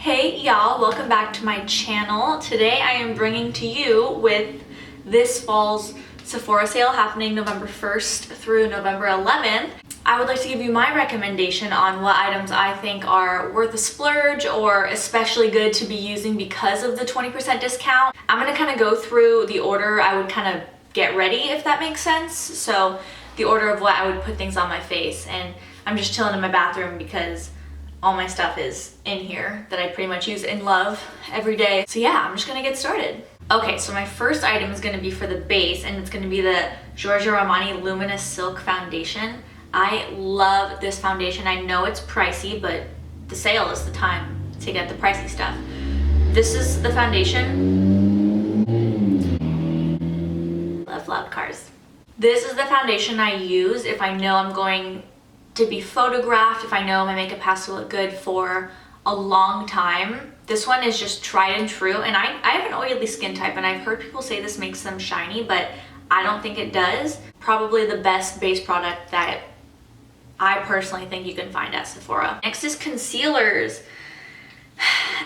Hey y'all, welcome back to my channel. Today I am bringing to you with this fall's Sephora sale happening November 1st through November 11th. I would like to give you my recommendation on what items I think are worth a splurge or especially good to be using because of the 20% discount. I'm going to kind of go through the order I would kind of get ready, if that makes sense. So the order of what I would put things on my face, and I'm just chilling in my bathroom because all my stuff is in here that I pretty much use and love every day. So yeah, I'm just gonna get started. Okay, so my first item is gonna be for the base, and it's gonna be the Giorgio Armani Luminous Silk Foundation. I love this foundation. I know it's pricey, but the sale is the time to get the pricey stuff. This is the foundation. Love loud cars. This is the foundation I use if I know I'm going to be photographed, if I know my makeup has to look good for a long time. This one is just tried and true, and I have an oily skin type, and I've heard people say this makes them shiny, but I don't think it does. Probably the best base product that I personally think you can find at Sephora. Next is concealers.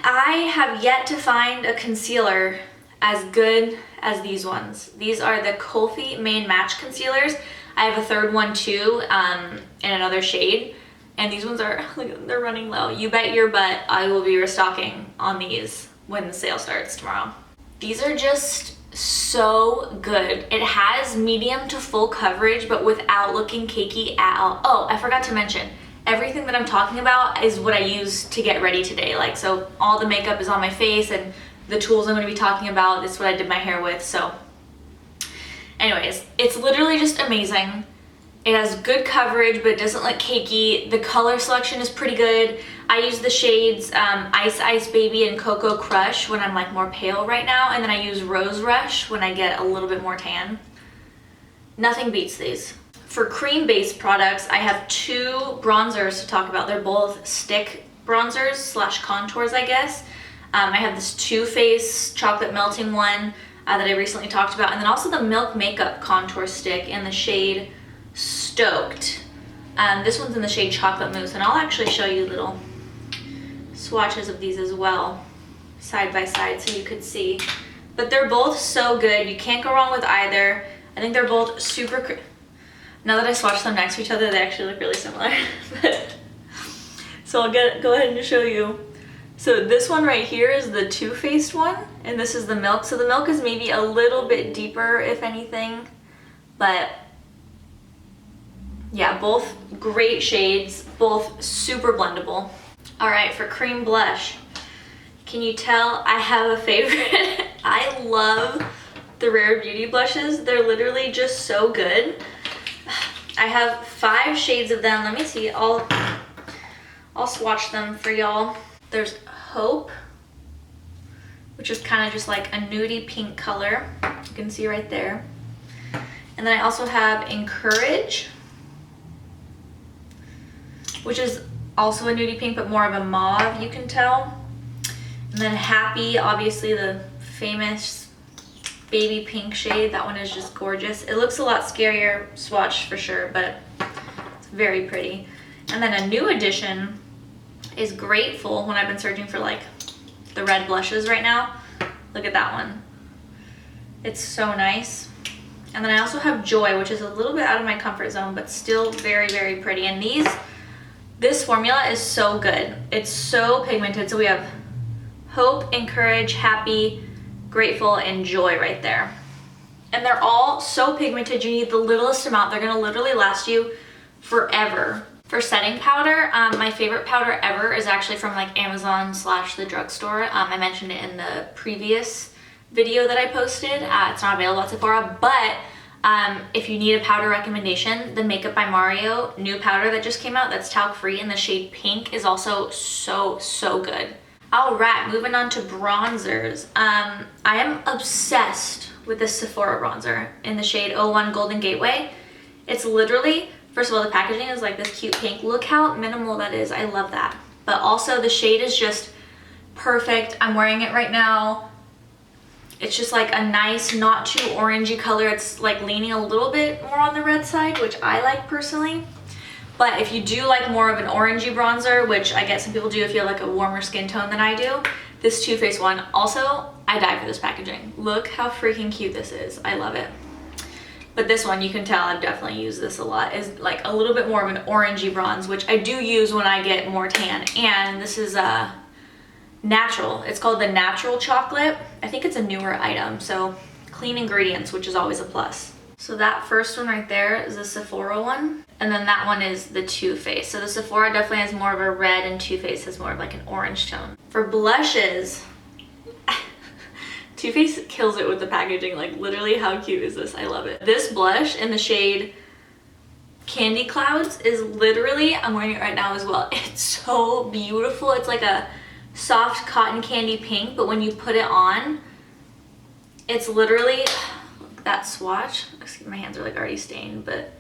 I have yet to find a concealer as good as these ones. These are the Kelsey Main Match Concealers. I have a third one too, in another shade, and these ones are, they're running low. You bet your butt I will be restocking on these when the sale starts tomorrow. These are just so good. It has medium to full coverage, but without looking cakey at all. Oh, I forgot to mention, everything that I'm talking about is what I use to get ready today. Like, so all the makeup is on my face, and the tools I'm gonna be talking about, this is what I did my hair with, so. Anyways, it's literally just amazing. It has good coverage, but it doesn't look cakey. The color selection is pretty good. I use the shades Ice Ice Baby and Cocoa Crush when I'm like more pale right now, and then I use Rose Rush when I get a little bit more tan. Nothing beats these. For cream-based products, I have two bronzers to talk about. They're both stick bronzers slash contours, I guess. I have this Too Faced chocolate melting one that I recently talked about, and then also the Milk Makeup contour stick in the shade Stoked. This one's in the shade Chocolate Mousse, and I'll actually show you little swatches of these as well, side by side, so you could see. But they're both so good. You can't go wrong with either. I think they're both super. Now that I swatched them next to each other, they actually look really similar. So I'll go ahead and show you. So this one right here is the Too Faced one, and this is the Milk. So the Milk is maybe a little bit deeper, if anything, but yeah, both great shades, both super blendable. All right, for cream blush, can you tell I have a favorite? I love the Rare Beauty blushes. They're literally just so good. I have 5 shades of them. Let me see, I'll swatch them for y'all. There's Hope, which is kind of just like a nudie pink color. You can see right there. And then I also have Encourage, which is also a nudie pink, but more of a mauve, you can tell. And then Happy, obviously the famous baby pink shade. That one is just gorgeous. It looks a lot scarier swatched for sure, but it's very pretty. And then a new addition is Grateful, when I've been searching for like the red blushes right now. Look at that one. It's so nice. And then I also have Joy, which is a little bit out of my comfort zone, but still very, very pretty. And this formula is so good. It's so pigmented. So we have Hope, Encourage, Happy, Grateful, and Joy right there. And they're all so pigmented. You need the littlest amount. They're gonna literally last you forever. For setting powder, my favorite powder ever is actually from like Amazon / the drugstore. I mentioned it in the previous video that I posted. It's not available at Sephora, but if you need a powder recommendation, the Makeup by Mario new powder that just came out, that's talc free in the shade Pink, is also so good. All right, moving on to bronzers. I am obsessed with this Sephora bronzer in the shade 01 Golden Gateway. It's literally, first of all, the packaging is like this cute pink. Look how minimal that is. I love that. But also the shade is just perfect. I'm wearing it right now. It's just like a nice, not too orangey color. It's like leaning a little bit more on the red side, which I like personally. But if you do like more of an orangey bronzer, which I guess some people do if you have like a warmer skin tone than I do, this Too Faced one, also, I die for this packaging. Look how freaking cute this is. I love it. But this one, you can tell I've definitely used this a lot, is like a little bit more of an orangey bronze, which I do use when I get more tan. And this is natural. It's called the Natural Chocolate. I think it's a newer item, so clean ingredients, which is always a plus. So that first one right there is the Sephora one. And then that one is the Too Faced. So the Sephora definitely has more of a red and Too Faced has more of like an orange tone. For blushes, Too Faced kills it with the packaging. Like literally, how cute is this? I love it. This blush in the shade Candy Clouds is literally, I'm wearing it right now as well. It's so beautiful. It's like a soft cotton candy pink, but when you put it on, it's literally, look, that swatch. Excuse me, my hands are like already stained, but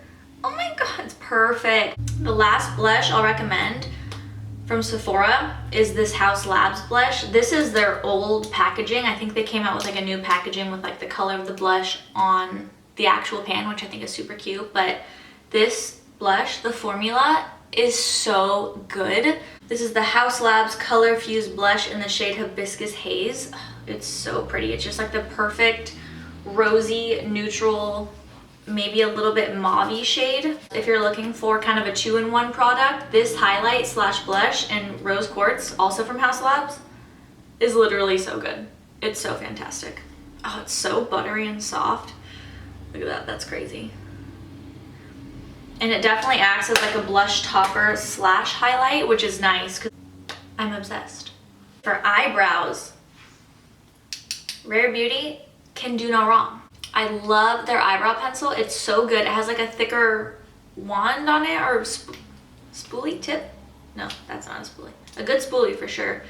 oh my god, it's perfect. The last blush I'll recommend from Sephora is this House Labs blush. This is their old packaging. I think they came out with like a new packaging with like the color of the blush on the actual pan, which I think is super cute. But this blush, the formula is so good. This is the House Labs Color Fused Blush in the shade Hibiscus Haze. It's so pretty. It's just like the perfect rosy, neutral, maybe a little bit mauve-y shade. If you're looking for kind of a 2-in-1 product, this highlight slash blush and rose quartz, also from House Labs, is literally so good. It's so fantastic. Oh, it's so buttery and soft. Look at that, that's crazy. And it definitely acts as like a blush topper slash highlight, which is nice because I'm obsessed. For eyebrows, Rare Beauty can do no wrong. I love their eyebrow pencil. It's so good. It has like a thicker wand on it, or spoolie tip. No, that's not a spoolie. A good spoolie for sure.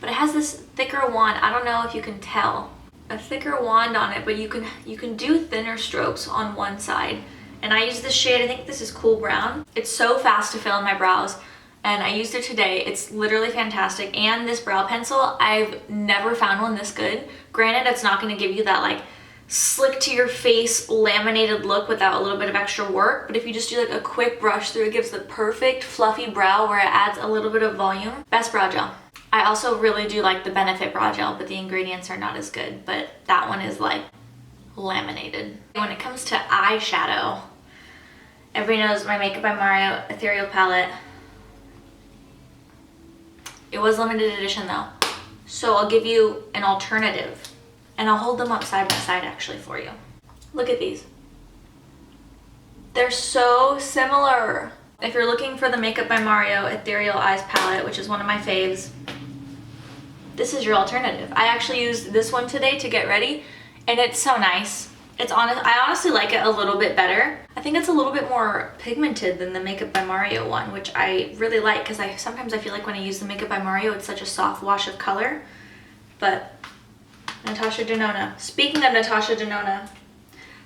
But it has this thicker wand. I don't know if you can tell. A thicker wand on it, but you can do thinner strokes on one side. And I use this shade, I think this is Cool Brown. It's so fast to fill in my brows, and I used it today. It's literally fantastic. And this brow pencil, I've never found one this good. Granted, it's not gonna give you that like slick to your face laminated look without a little bit of extra work, but if you just do like a quick brush through, it gives the perfect fluffy brow where it adds a little bit of volume. Best brow gel. I also really do like the Benefit brow gel, but the ingredients are not as good, but that one is like laminated. When it comes to eyeshadow, everybody knows my Makeup by Mario Ethereal palette. It was limited edition though, so I'll give you an alternative. And I'll hold them up side by side actually for you. Look at these. They're so similar. If you're looking for the Makeup by Mario Ethereal Eyes palette, which is one of my faves, this is your alternative. I actually used this one today to get ready, and it's so nice. I honestly like it a little bit better. I think it's a little bit more pigmented than the Makeup by Mario one, which I really like because sometimes I feel like when I use the Makeup by Mario, it's such a soft wash of color. But Natasha Denona. Speaking of Natasha Denona,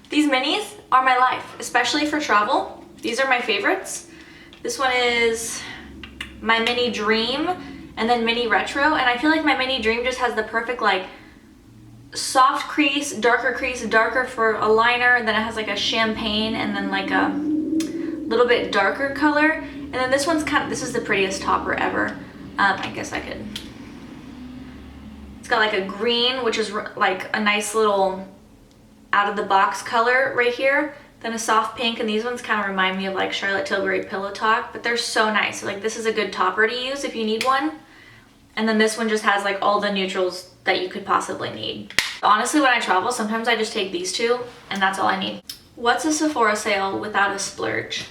these minis are my life, especially for travel. These are my favorites. This one is my Mini Dream and then Mini Retro, and I feel like my Mini Dream just has the perfect like soft crease, darker for a liner, then it has like a champagne and then like a little bit darker color. And then this one's this is the prettiest topper ever. I guess I could. It's got like a green, which is like a nice little out of the box color right here. Then a soft pink, and these ones kind of remind me of like Charlotte Tilbury Pillow Talk, but they're so nice. So like this is a good topper to use if you need one. And then this one just has like all the neutrals that you could possibly need. Honestly, when I travel, sometimes I just take these two and that's all I need. What's a Sephora sale without a splurge?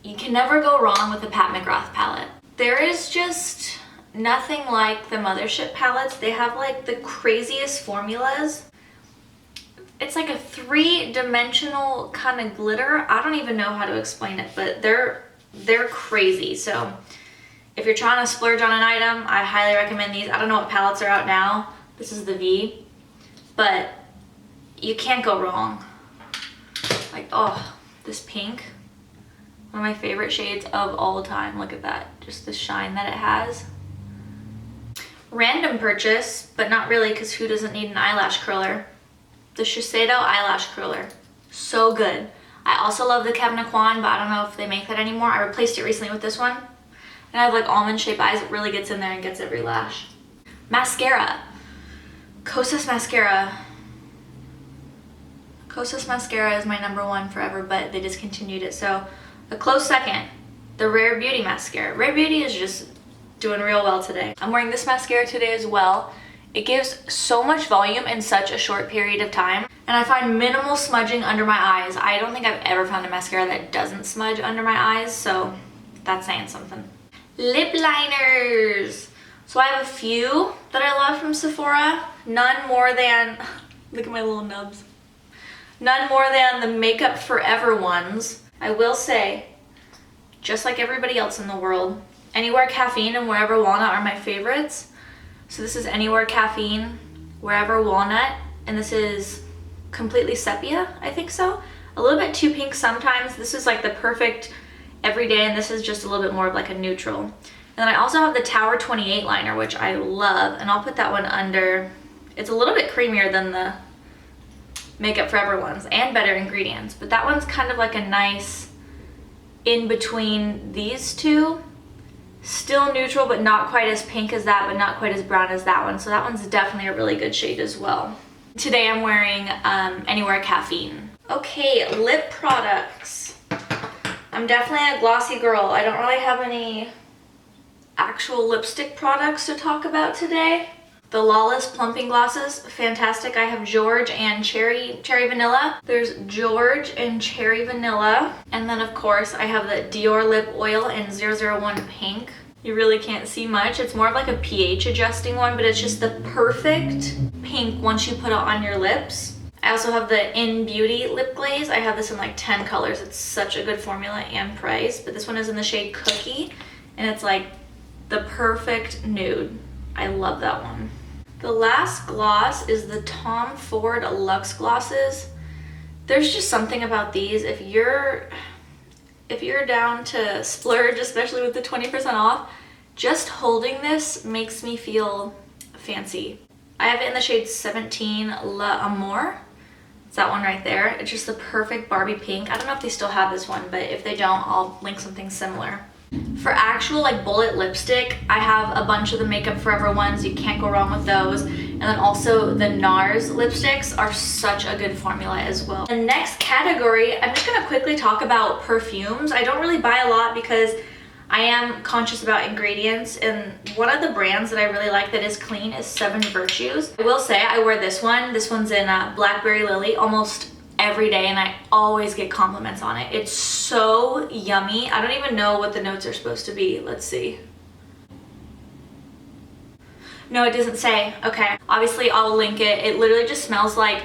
You can never go wrong with the Pat McGrath palette. There is just nothing like the Mothership palettes. They have like the craziest formulas. It's like a 3-dimensional kind of glitter. I don't even know how to explain it, but they're crazy. So if you're trying to splurge on an item, I highly recommend these. I don't know what palettes are out now. This is the V, but you can't go wrong. Like, oh, this pink, one of my favorite shades of all time. Look at that, just the shine that it has. Random purchase, but not really, because who doesn't need an eyelash curler? The Shiseido eyelash curler, so good. I also love the Kevyn Aucoin, but I don't know if they make that anymore. I replaced it recently with this one. And I have like almond shaped eyes. It really gets in there and gets every lash. Mascara. Kosas mascara. Kosas mascara is my #1 forever, but they discontinued it. So a close second, the Rare Beauty mascara. Rare Beauty is just doing real well today. I'm wearing this mascara today as well. It gives so much volume in such a short period of time. And I find minimal smudging under my eyes. I don't think I've ever found a mascara that doesn't smudge under my eyes, so that's saying something. Lip liners. So I have a few that I love from Sephora. None more than, look at my little nubs. None more than the Makeup Forever ones. I will say, just like everybody else in the world, Anywhere Caffeine and Wherever Walnut are my favorites. So this is Anywhere Caffeine, Wherever Walnut, and this is completely sepia, I think so. A little bit too pink sometimes. This is like the perfect everyday, and this is just a little bit more of like a neutral. And then I also have the Tower 28 liner, which I love, and I'll put that one under. It's a little bit creamier than the Makeup Forever ones and better ingredients, but that one's kind of like a nice in between these two. Still neutral, but not quite as pink as that, but not quite as brown as that one. So that one's definitely a really good shade as well. Today I'm wearing Anywhere Caffeine. Okay, lip products. I'm definitely a glossy girl. I don't really have any actual lipstick products to talk about today. The Lawless Plumping Glosses, fantastic. I have George and Cherry Vanilla. There's George and Cherry Vanilla. And then of course I have the Dior Lip Oil in 001 Pink. You really can't see much. It's more of like a pH adjusting one, but it's just the perfect pink once you put it on your lips. I also have the In Beauty Lip Glaze. I have this in like 10 colors. It's such a good formula and price, but this one is in the shade Cookie, and it's like the perfect nude. I love that one. The last gloss is the Tom Ford Luxe Glosses. There's just something about these. If you're down to splurge, especially with the 20% off, just holding this makes me feel fancy. I have it in the shade 17 L'Amour. It's that one right there. It's just the perfect Barbie pink. I don't know if they still have this one, but if they don't, I'll link something similar. For actual like bullet lipstick, I have a bunch of the Makeup Forever ones. You can't go wrong with those. And then also the NARS lipsticks are such a good formula as well. The next category, I'm just gonna quickly talk about perfumes. I don't really buy a lot because I am conscious about ingredients, and one of the brands that I really like that is clean is Seven Virtues. I will say I wear this one. This one's in Blackberry Lily almost every day, and I always get compliments on it. It's so yummy. I don't even know what the notes are supposed to be. Let's see. No, it doesn't say. Okay, obviously I'll link it. It literally just smells like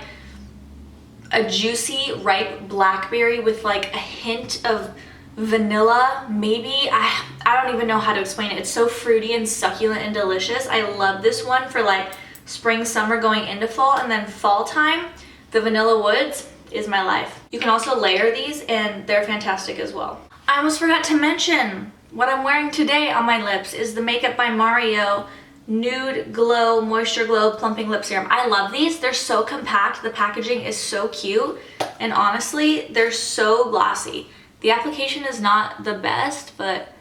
a juicy, ripe blackberry with like a hint of vanilla, maybe. I don't even know how to explain it. It's so fruity and succulent and delicious. I love this one for like spring, summer, going into fall, and then fall time. The Vanilla Woods is my life. You can also layer these and they're fantastic as well. I almost forgot to mention what I'm wearing today on my lips is the Makeup by Mario Nude Glow Moisture Glow Plumping Lip Serum. I love these. They're so compact. The packaging is so cute, and honestly, they're so glossy. The application is not the best, but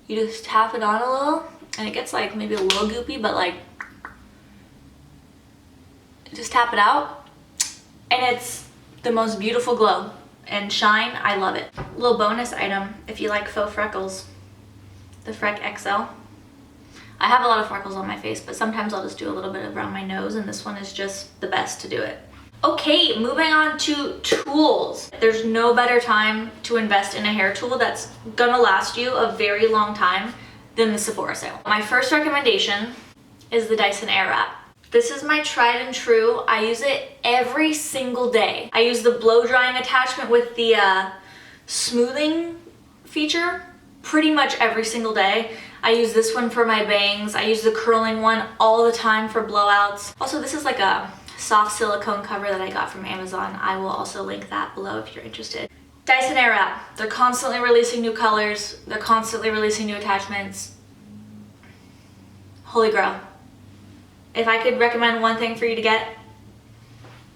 you just tap it on a little and it gets like maybe a little goopy, but like just tap it out and it's the most beautiful glow and shine. I love it. Little bonus item if you like faux freckles, the Freck XL. I have a lot of freckles on my face, but sometimes I'll just do a little bit around my nose, and this one is just the best to do it. Okay, moving on to tools. There's no better time to invest in a hair tool that's gonna last you a very long time than the Sephora Sale. My first recommendation is the Dyson Airwrap. This is my tried and true. I use it every single day. I use the blow drying attachment with the smoothing feature pretty much every single day. I use this one for my bangs. I use the curling one all the time for blowouts. Also, this is like a soft silicone cover that I got from Amazon. I will also link that below if you're interested. Dyson Airwrap. They're constantly releasing new colors. They're constantly releasing new attachments. Holy grail. If I could recommend one thing for you to get,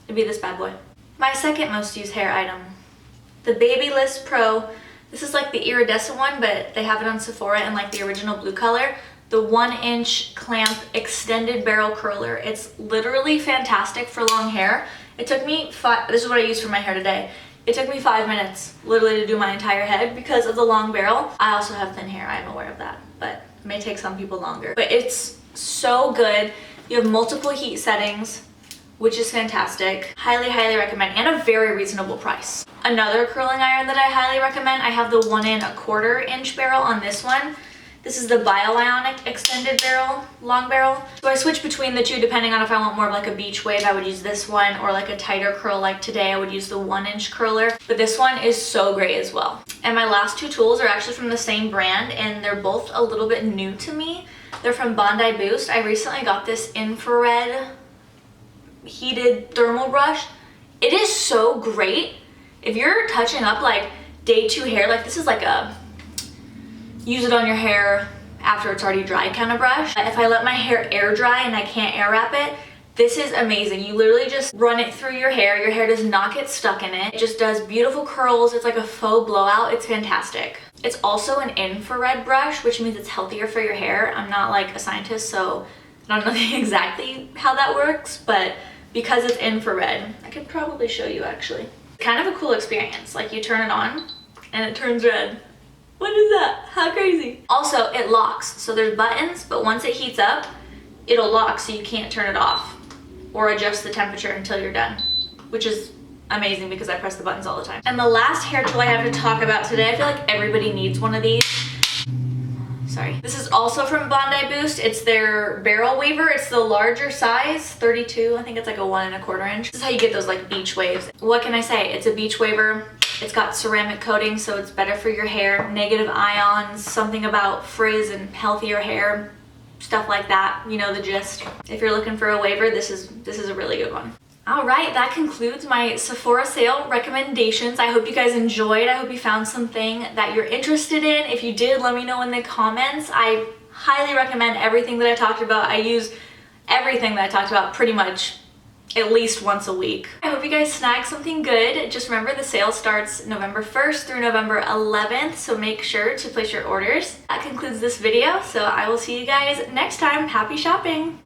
it'd be this bad boy. My second most used hair item The Babyliss Pro, this is like the iridescent one, but they have it on Sephora in like the original blue color. The 1-inch clamp extended barrel curler. It's literally fantastic for long hair. It took me this is what I used for my hair today. It took me 5 minutes literally to do my entire head because of the long barrel. I also have thin hair, I'm aware of that, but it may take some people longer. But it's so good. You have multiple heat settings, which is fantastic. Highly, highly recommend, and a very reasonable price. Another curling iron that I highly recommend, I have the 1 1/4 inch barrel on this one. This is the Bio-Ionic extended barrel, long barrel. So I switch between the two depending on if I want more of like a beach wave, I would use this one, or like a tighter curl like today, I would use the 1-inch curler. But this one is so great as well. And my last two tools are actually from the same brand, and they're both a little bit new to me. They're from Bondi Boost. I recently got this infrared heated thermal brush. It is so great. If you're touching up like day 2 hair, like this is like a use it on your hair after it's already dried kind of brush. If I let my hair air dry and I can't air wrap it, this is amazing. You literally just run it through your hair does not get stuck in it. It just does beautiful curls. It's like a faux blowout. It's fantastic. It's also an infrared brush, which means it's healthier for your hair. I'm not like a scientist, so I don't know exactly how that works, but because it's infrared, I could probably show you actually. Kind of a cool experience. Like you turn it on and it turns red. What is that? How crazy. Also, it locks. So there's buttons, but once it heats up, it'll lock so you can't turn it off or adjust the temperature until you're done, which is amazing because I press the buttons all the time. And the last hair tool I have to talk about today, I feel like everybody needs one of these. Sorry. This is also from Bondi Boost. It's their barrel waver. It's the larger size, 32. I think it's like a 1 1/4 inch. This is how you get those like beach waves. What can I say? It's a beach waver. It's got ceramic coating, so it's better for your hair. Negative ions, something about frizz and healthier hair, stuff like that. You know the gist. If you're looking for a waver, this is a really good one. All right, that concludes my Sephora sale recommendations. I hope you guys enjoyed. I hope you found something that you're interested in. If you did, let me know in the comments. I highly recommend everything that I talked about. I use everything that I talked about pretty much at least once a week. I hope you guys snag something good. Just remember the sale starts November 1st through November 11th, so make sure to place your orders. That concludes this video, so I will see you guys next time. Happy shopping!